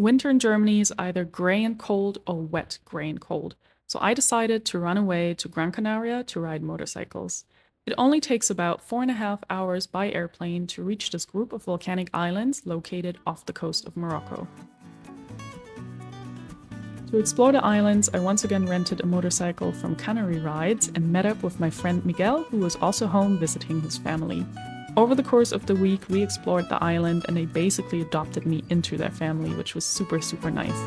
Winter in Germany is either grey and cold or wet, grey and cold. So I decided to run away to Gran Canaria to ride motorcycles. It only takes about 4.5 hours by airplane to reach this group of volcanic islands located off the coast of Morocco. To explore the islands, I once again rented a motorcycle from Canary Rides and met up with my friend Miguel, who was also home visiting his family. Over the course of the week, we explored the island and they basically adopted me into their family, which was super, super nice.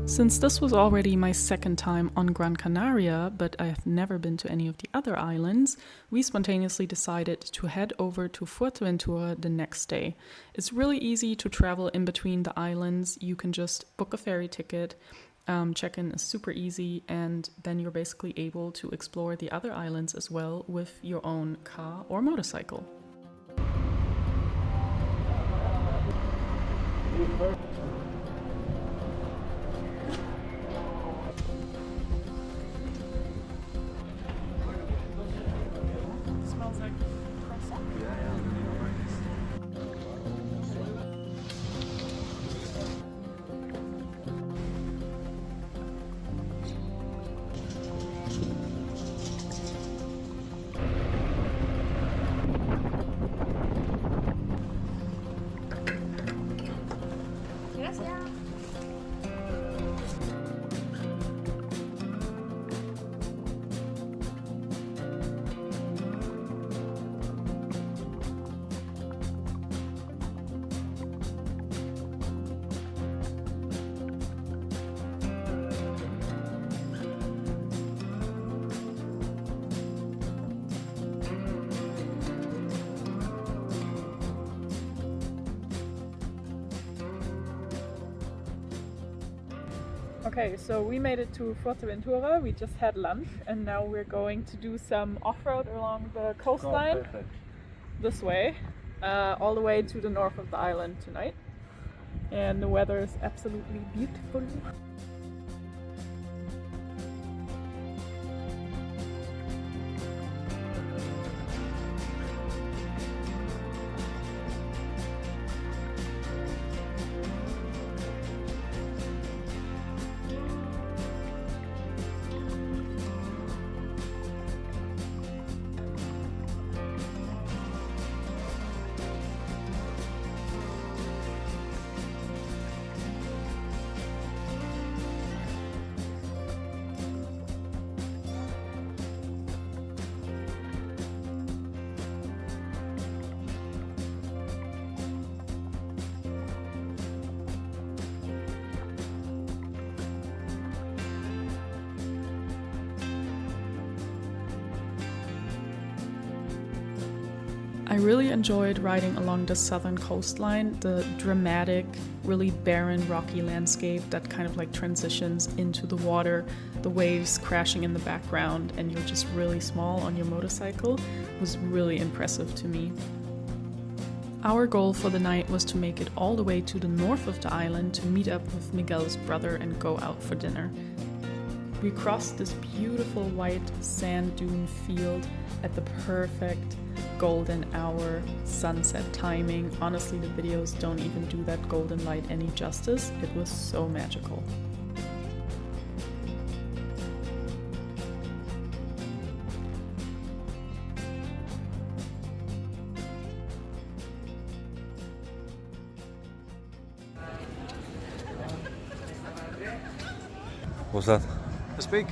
Since this was already my second time on Gran Canaria, but I have never been to any of the other islands, we spontaneously decided to head over to Fuerteventura the next day. It's really easy to travel in between the islands. You can just book a ferry ticket, check-in is super easy, and then you're basically able to explore the other islands as well with your own car or motorcycle. Okay, so we made it to Fuerteventura. We just had lunch and now we're going to do some off-road along the coastline this way, all the way to the north of the island tonight. And the weather is absolutely beautiful. I really enjoyed riding along the southern coastline, the dramatic, really barren, rocky landscape that kind of like transitions into the water, the waves crashing in the background, and you're just really small on your motorcycle was really impressive to me. Our goal for the night was to make it all the way to the north of the island to meet up with Miguel's brother and go out for dinner. We crossed this beautiful white sand dune field at the perfect golden hour sunset timing. Honestly, the videos don't even do that golden light any justice. It was so magical. What's that? A speak.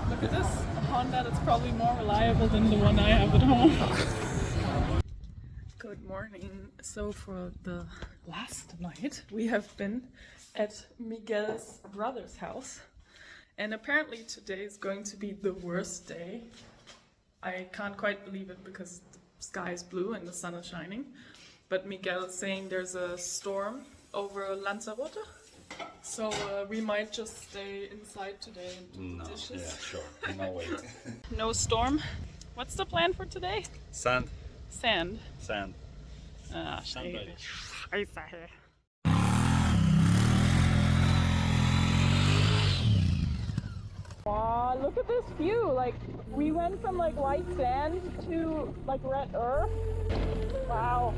Look at this Honda, that's probably more reliable than the one I have at home. Good morning. So for the last night we have been at Miguel's brother's house, and apparently today is going to be the worst day. I can't quite believe it because the sky is blue and the sun is shining, but Miguel is saying there's a storm over Lanzarote. So we might just stay inside today and do dishes. Yeah, sure. No way. No storm, What's the plan for today? Sand. Sand. Sand. Ah, Sandberg. Scheiße. Wow, look at this view. Like, we went from like white sand to like red earth. Wow.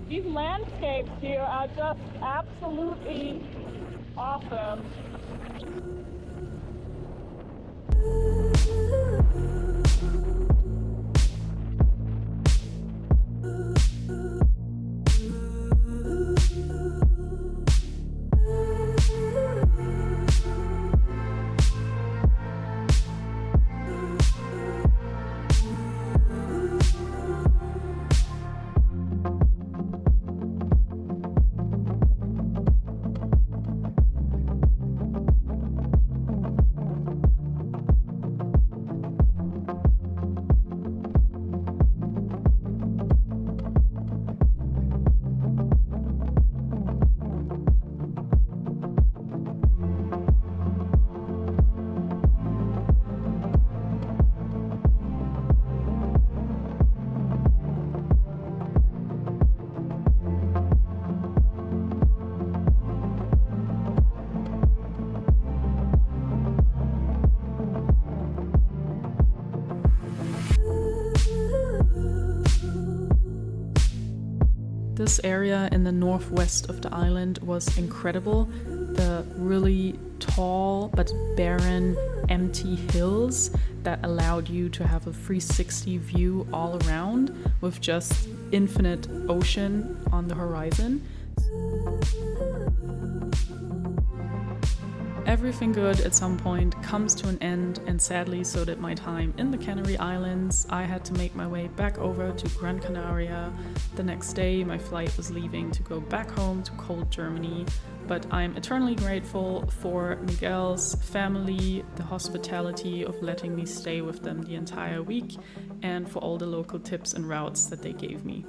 These landscapes here are just absolutely awesome. This area in the northwest of the island was incredible. The really tall but barren, empty hills that allowed you to have a 360 view all around with just infinite ocean on the horizon. Everything good at some point comes to an end, and sadly so did my time in the Canary Islands. I had to make my way back over to Gran Canaria. The next day my flight was leaving to go back home to cold Germany, but I'm eternally grateful for Miguel's family, the hospitality of letting me stay with them the entire week, and for all the local tips and routes that they gave me.